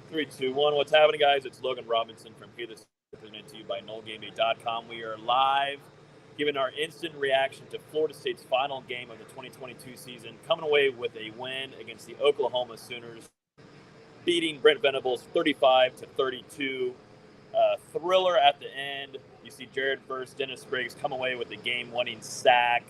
Three, two, one. What's happening, guys? It's Logan Robinson from here. This is presented to you by NoleGameDay.com. We are live, giving our instant reaction to Florida State's final game of the 2022 season, coming away with a win against the Oklahoma Sooners, beating Brent Venables 35-32. Thriller at the end. You see Jared Verse, Dennis Briggs come away with the game-winning sack.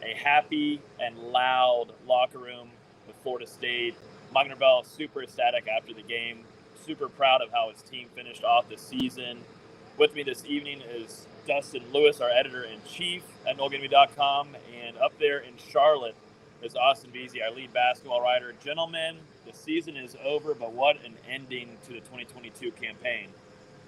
A happy and loud locker room with Florida State. Mike Norvell super ecstatic after the game, super proud of how his team finished off the season. With me this evening is Dustin Lewis, our editor-in-chief at NoleGameDay.com, and up there in Charlotte is Austin Beasy, our lead basketball writer. Gentlemen, the season is over, but what an ending to the 2022 campaign.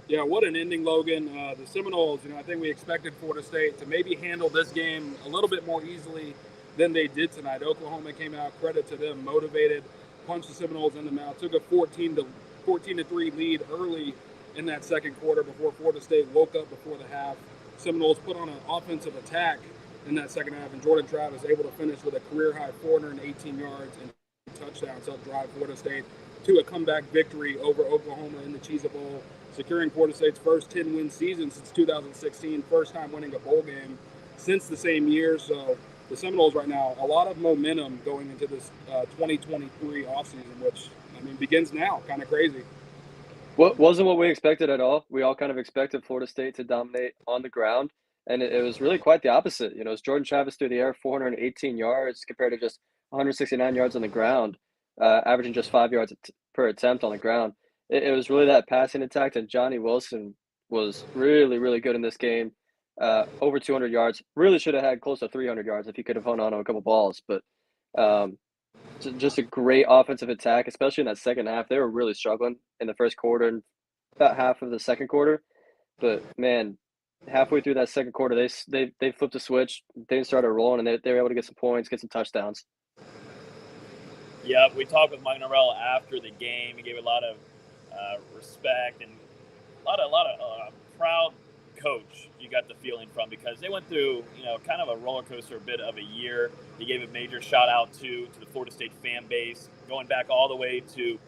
Yeah, what an ending, Logan. The Seminoles, I think we expected Florida State to maybe handle this game a little bit more easily than they did tonight. Oklahoma came out, credit to them, motivated, punched the Seminoles in the mouth, took a 14-3 lead early in that second quarter before Florida State woke up before the half. Seminoles put on an offensive attack in that second half, and Jordan Travis able to finish with a career-high 418 yards and touchdowns to help drive Florida State to a comeback victory over Oklahoma in the Cheez-It Bowl, securing Florida State's first 10-win season since 2016, first time winning a bowl game since the same year. So the Seminoles right now, a lot of momentum going into this 2023 offseason, which, begins now. Kind of crazy. Wasn't what we expected at all. We all kind of expected Florida State to dominate on the ground, and it was really quite the opposite. It was Jordan Travis through the air, 418 yards compared to just 169 yards on the ground, averaging just 5 yards per attempt on the ground. It was really that passing attack, and Johnny Wilson was really, really good in this game. Over 200 yards. Really should have had close to 300 yards if he could have hung on to a couple balls. But just a great offensive attack, especially in that second half. They were really struggling in the first quarter and about half of the second quarter. But, man, halfway through that second quarter, they flipped a switch. They started rolling, and they were able to get some points, get some touchdowns. Yeah, we talked with Mike Norvell after the game. He gave a lot of respect and a lot of proud coach you got the feeling from, because they went through kind of a roller coaster bit of a year. He gave a major shout out to the Florida State fan base, going back all the way to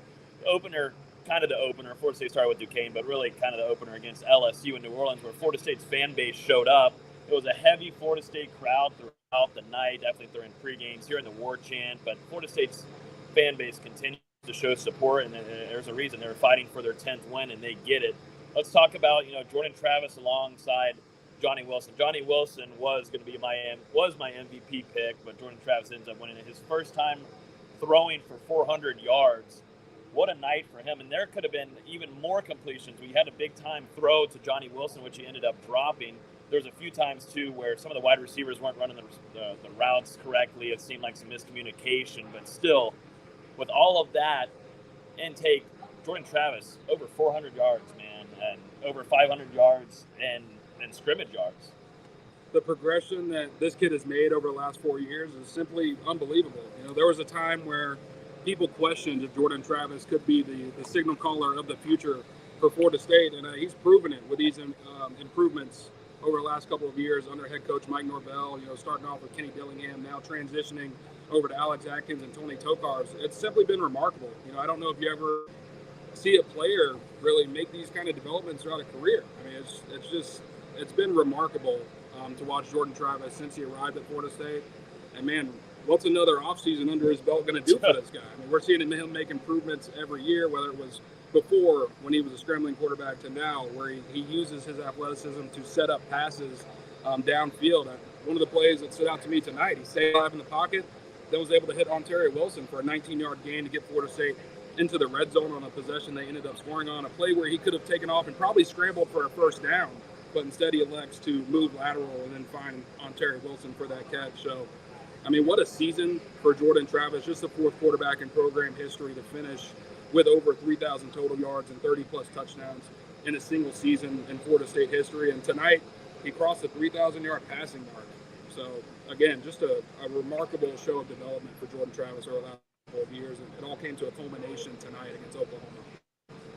the opener. Florida State started with Duquesne, but really kind of the opener against LSU in New Orleans, where Florida State's fan base showed up. It was a heavy Florida State crowd throughout the night, definitely during pre-games, hearing the war chant, but Florida State's fan base continued to show support, and there's a reason. They're fighting for their 10th win, and they get it. Let's talk about Jordan Travis alongside Johnny Wilson. Johnny Wilson was going to be my MVP pick, but Jordan Travis ends up winning it. His first time throwing for 400 yards. What a night for him! And there could have been even more completions. We had a big time throw to Johnny Wilson, which he ended up dropping. There's a few times too where some of the wide receivers weren't running the routes correctly. It seemed like some miscommunication, but still, with all of that intake, Jordan Travis over 400 yards, man, and over 500 yards and scrimmage yards. The progression that this kid has made over the last 4 years is simply unbelievable. There was a time where people questioned if Jordan Travis could be the signal caller of the future for Florida State, and he's proven it with these improvements over the last couple of years under head coach Mike Norvell, starting off with Kenny Dillingham, now transitioning over to Alex Atkins and Tony Tokars. It's simply been remarkable. I don't know if you ever see a player really make these kind of developments throughout a career. It's been remarkable to watch Jordan Travis since he arrived at Florida State. And, man, what's another offseason under his belt going to do for this guy? We're seeing him make improvements every year, whether it was before when he was a scrambling quarterback to now, where he uses his athleticism to set up passes downfield. One of the plays that stood out to me tonight, he stayed alive in the pocket, then was able to hit Ontario Wilson for a 19-yard gain to get Florida State into the red zone on a possession they ended up scoring on, a play where he could have taken off and probably scrambled for a first down, but instead he elects to move lateral and then find Ontario Wilson for that catch. So, what a season for Jordan Travis, just the fourth quarterback in program history to finish with over 3,000 total yards and 30-plus touchdowns in a single season in Florida State history. And tonight, he crossed the 3,000-yard passing mark. So, again, just a remarkable show of development for Jordan Travis over the last couple of years. And it all came to a culmination tonight against Oklahoma.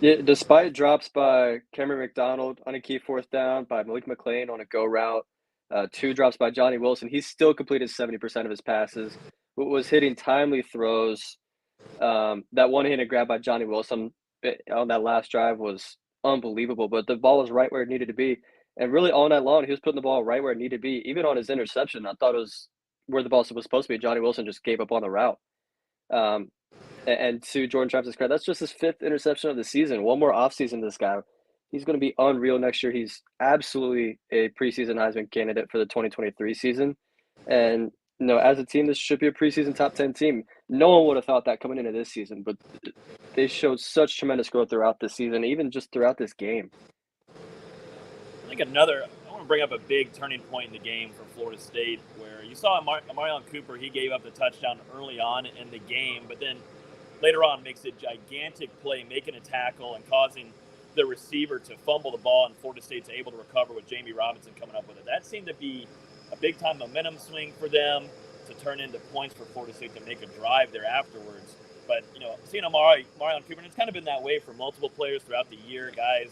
Yeah, despite drops by Cameron McDonald on a key fourth down, by Malik McClain on a go route, 2 drops by Johnny Wilson, he still completed 70% of his passes, was hitting timely throws. That one-handed grab by Johnny Wilson, on that last drive was unbelievable. But the ball was right where it needed to be, and really all night long he was putting the ball right where it needed to be. Even on his interception, I thought it was where the ball was supposed to be. Johnny Wilson just gave up on the route. Um, and to Jordan Travis's credit, that's just his 5th interception of the season. One more offseason, this guy. He's going to be unreal next year. He's absolutely a preseason Heisman candidate for the 2023 season. And, as a team, this should be a preseason top 10 team. No one would have thought that coming into this season, but they showed such tremendous growth throughout the season, even just throughout this game. I think I want to bring up a big turning point in the game for Florida State where you saw Marion Cooper, he gave up the touchdown early on in the game, but then later on makes a gigantic play, making a tackle and causing the receiver to fumble the ball, and Florida State's able to recover with Jamie Robinson coming up with it. That seemed to be a big-time momentum swing for them to turn into points for Florida State to make a drive there afterwards. But, seeing Marion Cooper, and it's kind of been that way for multiple players throughout the year, guys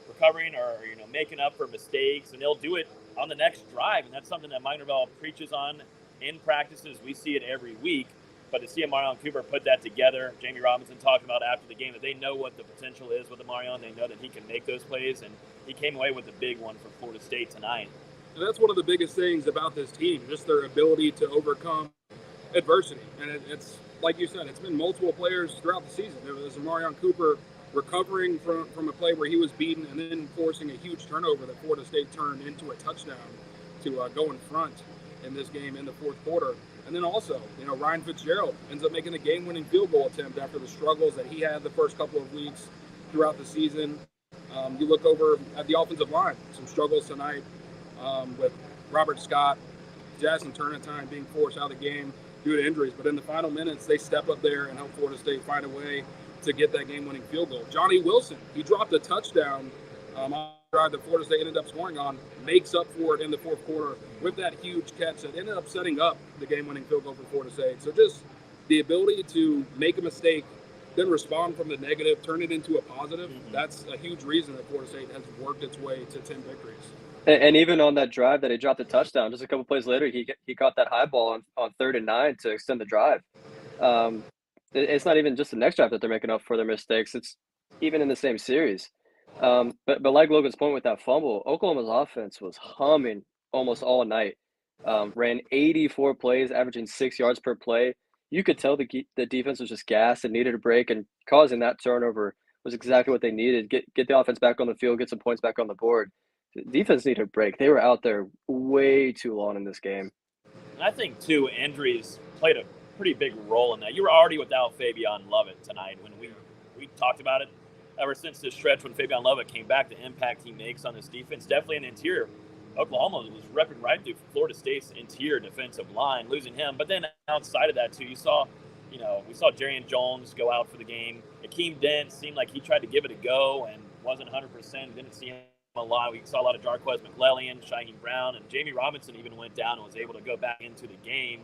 recovering or, making up for mistakes, and they'll do it on the next drive, and that's something that Mike Norvell preaches on in practices. We see it every week. But to see Marion Cooper put that together, Jamie Robinson talking about after the game that they know what the potential is with Marion. They know that he can make those plays, and he came away with a big one for Florida State tonight. And that's one of the biggest things about this team, just their ability to overcome adversity. And it's like you said, it's been multiple players throughout the season. There was Marion Cooper recovering from a play where he was beaten and then forcing a huge turnover that Florida State turned into a touchdown to go in front in this game in the fourth quarter. And then also, Ryan Fitzgerald ends up making the game-winning field goal attempt after the struggles that he had the first couple of weeks throughout the season. You look over at the offensive line, some struggles tonight with Robert Scott, Jackson Turnitine being forced out of the game due to injuries. But in the final minutes, they step up there and help Florida State find a way to get that game-winning field goal. Johnny Wilson, he dropped a touchdown on the drive that Florida State ended up scoring on, makes up for it in the fourth quarter with that huge catch that ended up setting up the game-winning field goal for Florida State. So just the ability to make a mistake, then respond from the negative, turn it into a positive, that's a huge reason that Florida State has worked its way to 10 victories. And even on that drive that he dropped the touchdown, just a couple plays later, he caught that high ball on 3rd and 9 to extend the drive. It's not even just the next drive that they're making up for their mistakes. It's even in the same series. But like Logan's point with that fumble, Oklahoma's offense was humming almost all night. Ran 84 plays, averaging 6 yards per play. You could tell the defense was just gassed and needed a break, and causing that turnover was exactly what they needed. Get the offense back on the field, get some points back on the board. The defense needed a break. They were out there way too long in this game. And I think, too, injuries played a pretty big role in that. You were already without Fabian Lovett tonight when we talked about it. Ever since this stretch when Fabian Lovett came back, the impact he makes on this defense, definitely an interior. Oklahoma was repping right through Florida State's interior defensive line, losing him. But then outside of that, too, we saw Jarian Jones go out for the game. Akeem Dent seemed like he tried to give it a go and wasn't 100%. Didn't see him a lot. We saw a lot of Jarquez McClellan, Shaheem Brown, and Jamie Robinson even went down and was able to go back into the game.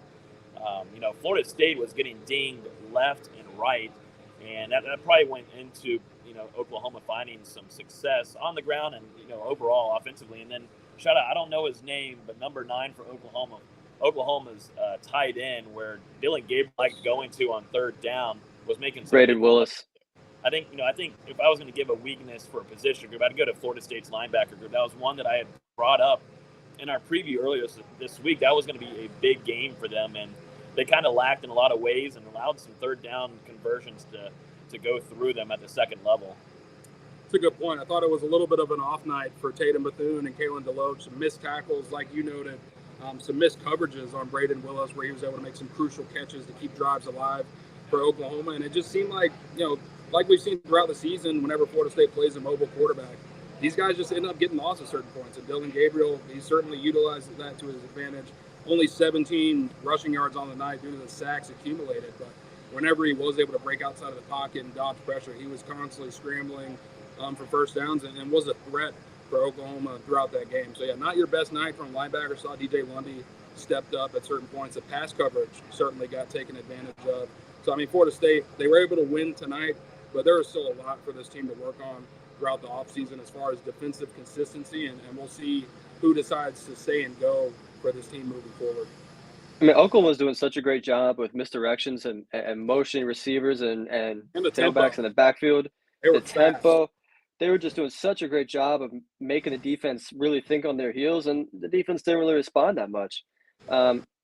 Florida State was getting dinged left and right, and that probably went into Oklahoma finding some success on the ground and overall offensively. And then shout out, I don't know his name, but number 9 for Oklahoma's tight end, where Dylan Gabriel liked going to on 3rd down, was making some Braden Willis. I think if I was going to give a weakness for a position group, I'd go to Florida State's linebacker group. That was one that I had brought up in our preview earlier this week. That was going to be a big game for them, and they kind of lacked in a lot of ways and allowed some 3rd down conversions to go through them at the second level. It's a good point. I thought it was a little bit of an off night for Tatum Bethune and Kalen DeLoach. Some missed tackles, like you noted, some missed coverages on Braden Willis, where he was able to make some crucial catches to keep drives alive for Oklahoma. And it just seemed like, like we've seen throughout the season, whenever Florida State plays a mobile quarterback, these guys just end up getting lost at certain points. And Dylan Gabriel, he certainly utilized that to his advantage. Only 17 rushing yards on the night due to the sacks accumulated. But whenever he was able to break outside of the pocket and dodge pressure, he was constantly scrambling for first downs and was a threat for Oklahoma throughout that game. So, yeah, not your best night from linebacker. Saw DJ Lundy stepped up at certain points. The pass coverage certainly got taken advantage of. So, Florida State, they were able to win tonight, but there is still a lot for this team to work on throughout the offseason as far as defensive consistency, and we'll see who decides to stay and go for this team moving forward. Oklahoma's doing such a great job with misdirections and motioning receivers and tailbacks in the backfield. They were the fast. tempo. They were just doing such a great job of making the defense really think on their heels, and the defense didn't really respond that much.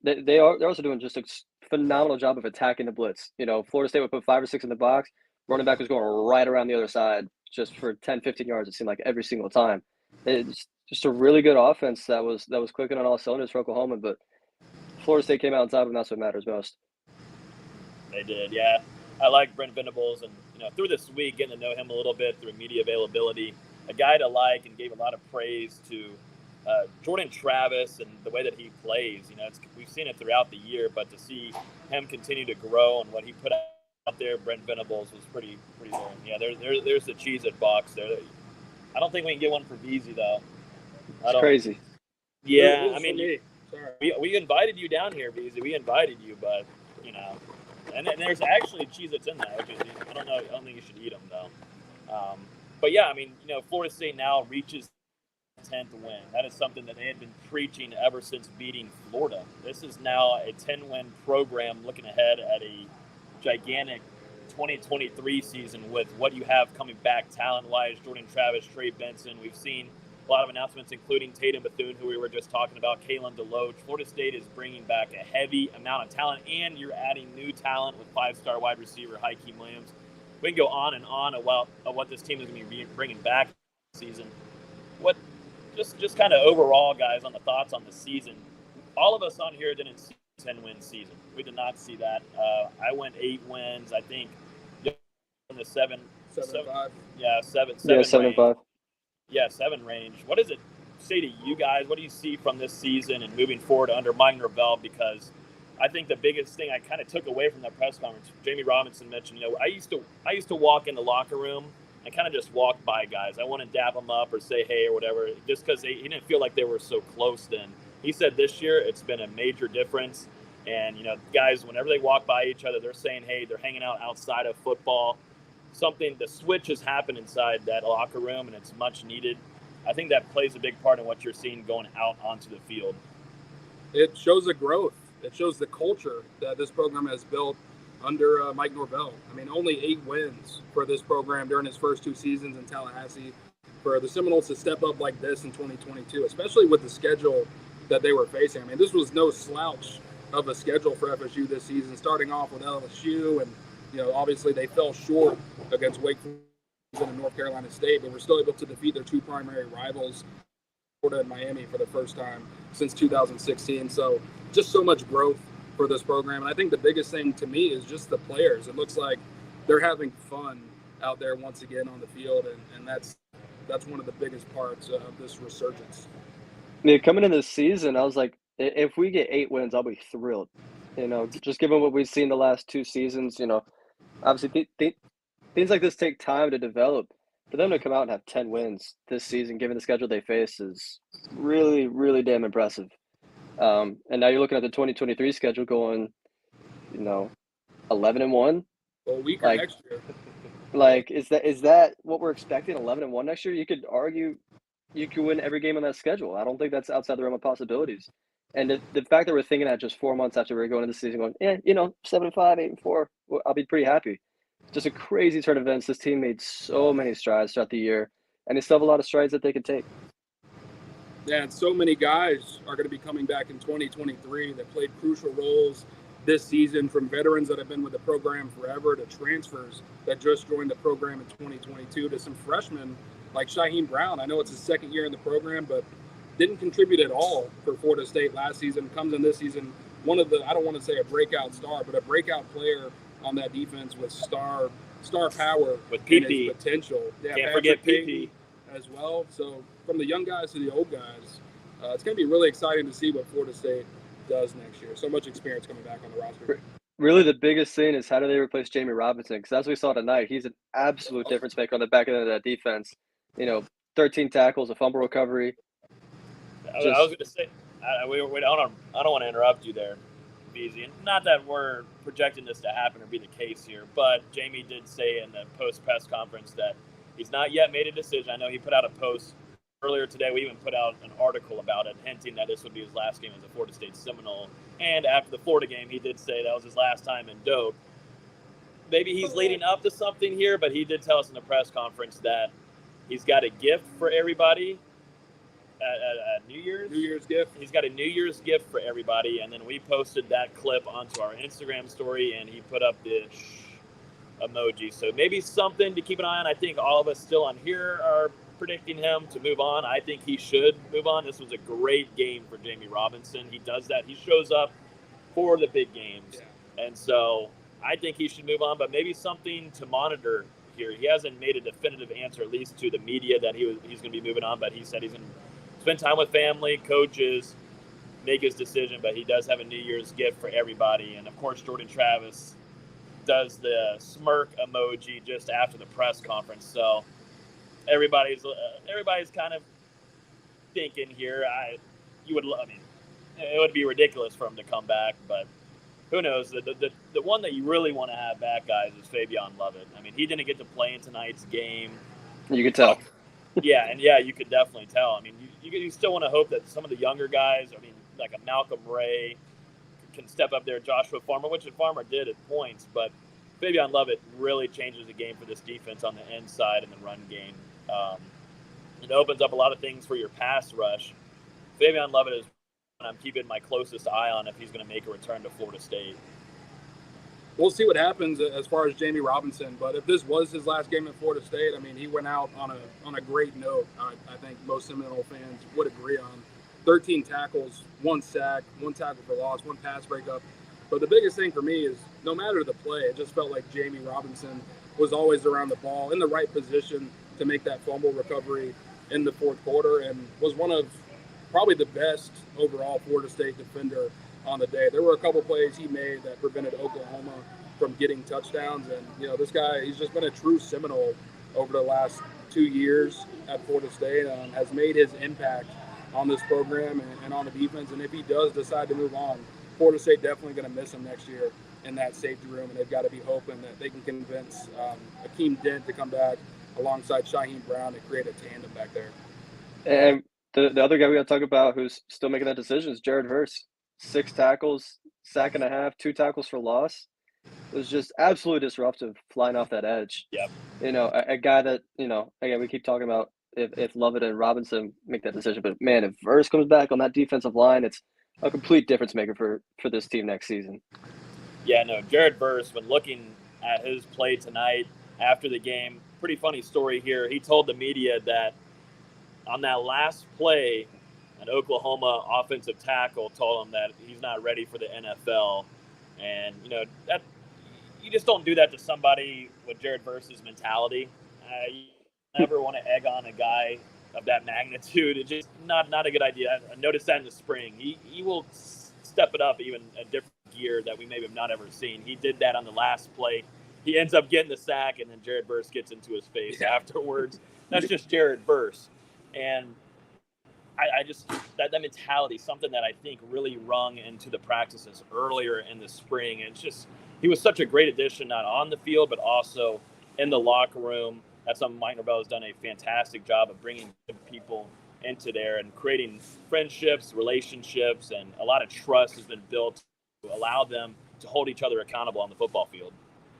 They're also doing just a phenomenal job of attacking the blitz. Florida State would put 5 or 6 in the box. Running back was going right around the other side just for 10, 15 yards, it seemed like every single time. It's just a really good offense that was clicking on all cylinders for Oklahoma, but Florida State came out on top, and that's what matters most. They did, yeah. I like Brent Venables, and through this week, getting to know him a little bit through media availability, a guy to like, and gave a lot of praise to Jordan Travis and the way that he plays. We've seen it throughout the year, but to see him continue to grow and what he put out there, Brent Venables was pretty good. Yeah, there's the Cheez-It box there. I don't think we can get one for Beezy though. It's crazy. Yeah, I mean, we invited you down here, Beezy. We invited you, but and there's actually Cheez-Its in that. I don't know. I don't think you should eat them though. But yeah, I mean, Florida State now reaches 10th win. That is something that they had been preaching ever since beating Florida. This is now a 10-win program looking ahead at a gigantic 2023 season with what you have coming back talent-wise. Jordan Travis, Trey Benson. We've seen a lot of announcements, including Tatum Bethune, who we were just talking about, Kalen DeLoach. Florida State is bringing back a heavy amount of talent, and you're adding new talent with 5-star wide receiver Hakeem Williams. We can go on and on about what this team is going to be bringing back this season. What just kind of overall, guys, on the thoughts on the season. All of us on here didn't see a 10-win season. We did not see that. I went 8 wins. I think in the 7 and 5. Yeah, 7 and 5. Yeah, 7 range. What does it say to you guys? What do you see from this season and moving forward under Mike Norvell? Because I think the biggest thing I kind of took away from that press conference, Jamie Robinson mentioned, I used to walk in the locker room and kind of just walk by guys. I wouldn't dap them up or say hey or whatever, just because he didn't feel like they were so close then. He said this year it's been a major difference. And, guys, whenever they walk by each other, they're saying, hey, they're hanging out outside of football. The switch has happened inside that locker room, and it's much needed. I think that plays a big part in what you're seeing going out onto the field. It shows the growth. It shows the culture that this program has built under Mike Norvell. I mean, only 8 wins for this program during his first 2 seasons in Tallahassee. For the Seminoles to step up like this in 2022, especially with the schedule that they were facing. I mean, this was no slouch of a schedule for FSU this season, starting off with LSU, and obviously they fell short against Wake Forest and North Carolina State, but were still able to defeat their 2 primary rivals, Florida and Miami, for the first time since 2016. So just so much growth for this program. And I think the biggest thing to me is just the players. It looks like they're having fun out there once again on the field, and that's one of the biggest parts of this resurgence. Yeah, coming into this season, I was like, if we get 8 wins, I'll be thrilled. Just given what we've seen the last 2 seasons, obviously things like this take time to develop. For them to come out and have 10 wins this season, given the schedule they face, is really, really damn impressive. And now you're looking at the 2023 schedule going, 11-1. Well, weaker next year. Like, is that what we're expecting? 11-1 next year? You could argue you could win every game on that schedule. I don't think that's outside the realm of possibilities. And the fact that we're thinking that just 4 months after we're going into the season, going, 7-5, 8-4, I'll be pretty happy. Just a crazy turn of events. This team made so many strides throughout the year, and they still have a lot of strides that they could take. Yeah, and so many guys are going to be coming back in 2023 that played crucial roles this season, from veterans that have been with the program forever to transfers that just joined the program in 2022 to some freshmen like Shaheem Brown. I know it's his second year in the program, but didn't contribute at all for Florida State last season. Comes in this season, one of the, I don't want to say a breakout star, but a breakout player on that defense with star power with PP potential. Yeah, can't forget PP as well. So from the young guys to the old guys, it's going to be really exciting to see what Florida State does next year. So much experience coming back on the roster. Really, the biggest thing is how do they replace Jamie Robinson? Because as we saw tonight, he's an absolute difference maker on the back end of that defense. 13 tackles, a fumble recovery. I was going to say, I don't want to interrupt you there, Beezy. Not that we're projecting this to happen or be the case here, but Jamie did say in the post-press conference that he's not yet made a decision. I know he put out a post earlier today. We even put out an article about it, hinting that this would be his last game as a Florida State Seminole. And after the Florida game, he did say that was his last time in Doak. maybe he's leading up to something here, but he did tell us in the press conference that he's got a gift for everybody. A New Year's gift. He's got a New Year's gift for everybody, and then we posted that clip onto our Instagram story, and he put up the emoji. So maybe something to keep an eye on. I think all of us still on here are predicting him to move on. I think he should move on. This was a great game for Jamie Robinson. He does that. He shows up for the big games, and so I think he should move on. But maybe something to monitor here. He hasn't made a definitive answer, at least to the media, that he's going to be moving on. But he said he's going to spend time with family, coaches, make his decision, but he does have a New Year's gift for everybody. And, of course, Jordan Travis does the smirk emoji just after the press conference. So everybody's kind of thinking here. It would be ridiculous for him to come back, but who knows? The one that you really want to have back, guys, is Fabian Lovett. I mean, he didn't get to play in tonight's game. You could tell. You could definitely tell. I mean, you still want to hope that some of the younger guys, like a Malcolm Ray, can step up there. Joshua Farmer, which Farmer did at points, but Fabian Lovett really changes the game for this defense on the inside and the run game. It opens up a lot of things for your pass rush. Fabian Lovett is one I'm keeping my closest eye on if he's going to make a return to Florida State. We'll see what happens as far as Jamie Robinson, but if this was his last game at Florida State, I mean, he went out on a great note. I think most Seminole fans would agree on. 13 tackles, 1 sack, 1 tackle for loss, 1 pass breakup. But the biggest thing for me is no matter the play, it just felt like Jamie Robinson was always around the ball in the right position to make that fumble recovery in the fourth quarter, and was one of probably the best overall Florida State defender on the day. There were a couple plays he made that prevented Oklahoma from getting touchdowns. And, this guy, he's just been a true Seminole over the last 2 years at Florida State, has made his impact on this program and on the defense. And if he does decide to move on, Florida State definitely going to miss him next year in that safety room. And they've got to be hoping that they can convince Akeem Dent to come back alongside Shaheem Brown to create a tandem back there. And the other guy we got to talk about who's still making that decision is Jared Verse. 6 tackles, sack and a half, 2 tackles for loss. It was just absolutely disruptive flying off that edge. Yep. A guy that, again, we keep talking about if Lovett and Robinson make that decision. But, man, if Verse comes back on that defensive line, it's a complete difference maker for this team next season. Yeah, no, Jared Verse, when looking at his play tonight after the game, pretty funny story here. He told the media that on that last play, an Oklahoma offensive tackle told him that he's not ready for the NFL. And, that you just don't do that to somebody with Jared Verse's mentality. You never want to egg on a guy of that magnitude. It's just not a good idea. I noticed that in the spring. He will step it up even a different gear that we maybe have not ever seen. He did that on the last play. He ends up getting the sack, and then Jared Verse gets into his face afterwards. That's just Jared Verse. And I just that mentality, something that I think really rung into the practices earlier in the spring. And it's just he was such a great addition, not on the field, but also in the locker room. That's something Mike Norvell has done a fantastic job of bringing good people into there and creating friendships, relationships, and a lot of trust has been built to allow them to hold each other accountable on the football field.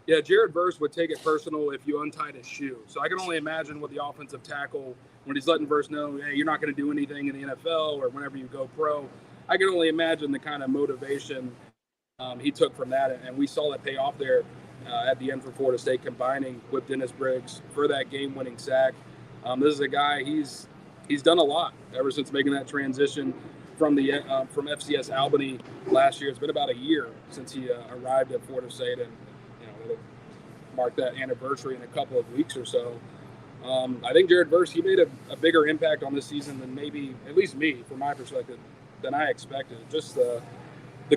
Yeah, Jared Verse would take it personal if you untied his shoe. So I can only imagine what the offensive tackle, when he's letting Verse know, hey, you're not going to do anything in the NFL or whenever you go pro. I can only imagine the kind of motivation he took from that. And we saw that pay off there at the end for Florida State, combining with Dennis Briggs for that game-winning sack. This is a guy, he's done a lot ever since making that transition from FCS Albany last year. It's been about a year since he arrived at Florida State, and it'll mark that anniversary in a couple of weeks or so. I think Jared Verse, he made a bigger impact on this season than maybe, at least me, from my perspective, than I expected. Just the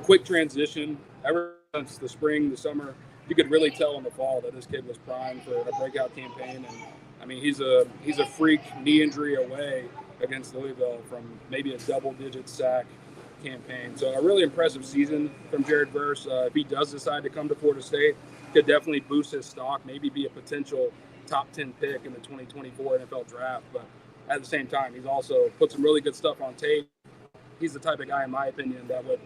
quick transition, ever since the spring, the summer, you could really tell in the fall that this kid was primed for a breakout campaign. And I mean, he's a freak knee injury away against Louisville from maybe a double-digit sack campaign. So a really impressive season from Jared Verse. If he does decide to come to Florida State, could definitely boost his stock, maybe be a potential top 10 pick in the 2024 NFL draft. But at the same time, he's also put some really good stuff on tape. He's the type of guy, in my opinion, that would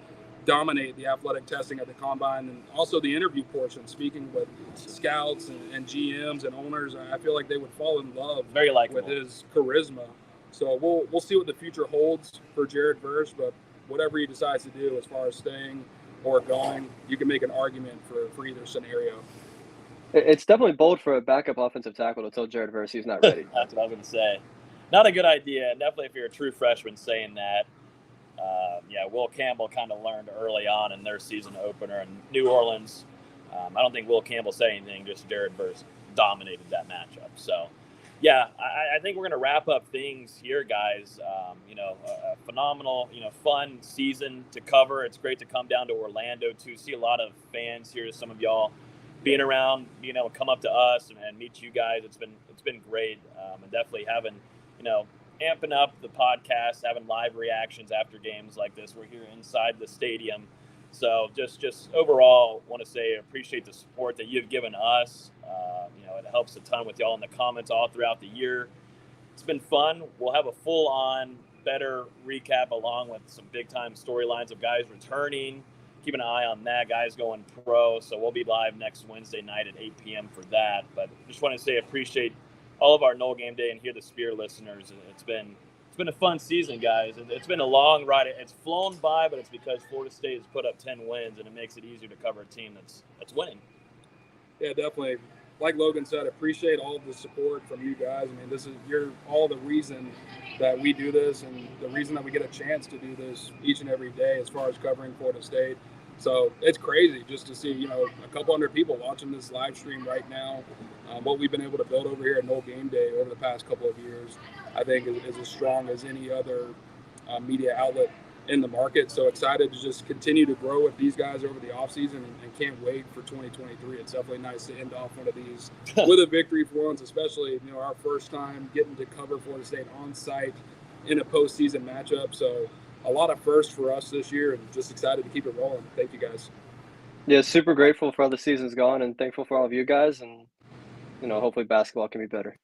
dominate the athletic testing at the combine, and also the interview portion. Speaking with scouts and GMs and owners, I feel like they would fall in love with his charisma. So we'll see what the future holds for Jared Verse, but whatever he decides to do as far as staying or going, you can make an argument for either scenario. It's definitely bold for a backup offensive tackle to tell Jared Verse he's not ready. That's what I was going to say. Not a good idea. Definitely if you're a true freshman saying that. Will Campbell kind of learned early on in their season opener in New Orleans. I don't think Will Campbell said anything, just Jared Verse dominated that matchup. So, I think we're going to wrap up things here, guys. A phenomenal, fun season to cover. It's great to come down to Orlando to see a lot of fans here. Some of y'all being around, being able to come up to us and meet you guys. It's been great, and definitely having, amping up the podcast, having live reactions after games like this. We're here inside the stadium. So just overall, want to say appreciate the support that you've given us. It helps a ton with y'all in the comments all throughout the year. It's been fun. We'll have a full-on, better recap along with some big-time storylines of guys returning. Keep an eye on that, guys going pro. So we'll be live next Wednesday night at 8 p.m. for that. But just want to say appreciate all of our Noel Game Day and Hear the Spear listeners. It's been a fun season, guys. It's been a long ride. It's flown by, but it's because Florida State has put up 10 wins, and it makes it easier to cover a team that's winning. Yeah, definitely. Like Logan said, appreciate all of the support from you guys. I mean, you're all the reason that we do this and the reason that we get a chance to do this each and every day as far as covering Florida State. So it's crazy just to see, a couple hundred people watching this live stream right now. What we've been able to build over here at Noel Game Day over the past couple of years, I think is as strong as any other media outlet in the market. So excited to just continue to grow with these guys over the offseason and can't wait for 2023. It's definitely nice to end off one of these with a victory for once, especially, our first time getting to cover Florida State on site in a postseason matchup. So a lot of firsts for us this year and just excited to keep it rolling. Thank you guys. Yeah, super grateful for how the season's gone and thankful for all of you guys. And, hopefully basketball can be better.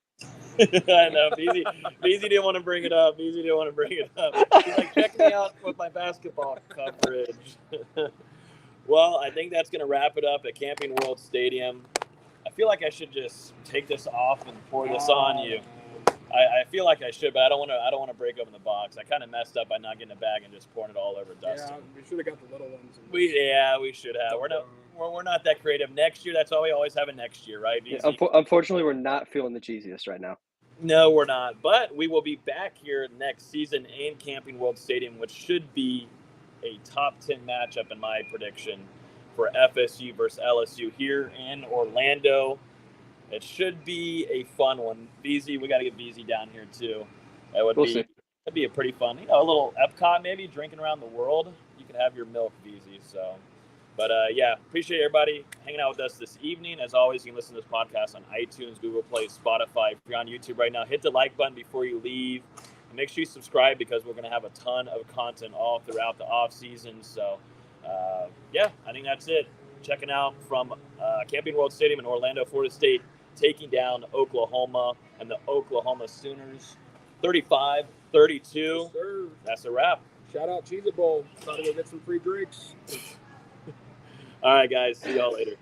I know. Beezy didn't want to bring it up. He's like, check me out with my basketball coverage. Well, I think that's going to wrap it up at Camping World Stadium. I feel like I should just take this off and pour this on you. I feel like I should, but I don't want to break open the box. I kind of messed up by not getting a bag and just pouring it all over Dustin. Yeah, we should have got the little ones. We should have. We're not that creative. Next year, that's all we always have it next year, right? Yeah, unfortunately, we're not feeling the cheesiest right now. No, we're not. But we will be back here next season in Camping World Stadium, which should be a top 10 matchup in my prediction for FSU versus LSU here in Orlando. It should be a fun one. BZ, we got to get BZ down here too. That'd be a pretty fun, a little Epcot maybe, drinking around the world. You can have your milk, BZ. So, but appreciate everybody hanging out with us this evening. As always, you can listen to this podcast on iTunes, Google Play, Spotify. If you're on YouTube right now, hit the like button before you leave. And make sure you subscribe because we're going to have a ton of content all throughout the off season. So, I think that's it. Checking out from Camping World Stadium in Orlando, Florida State, taking down Oklahoma and the Oklahoma Sooners 35-32. Yes, that's a wrap. Shout out Cheez-It Bowl. Thought to go get some free drinks. All right, guys. See y'all later.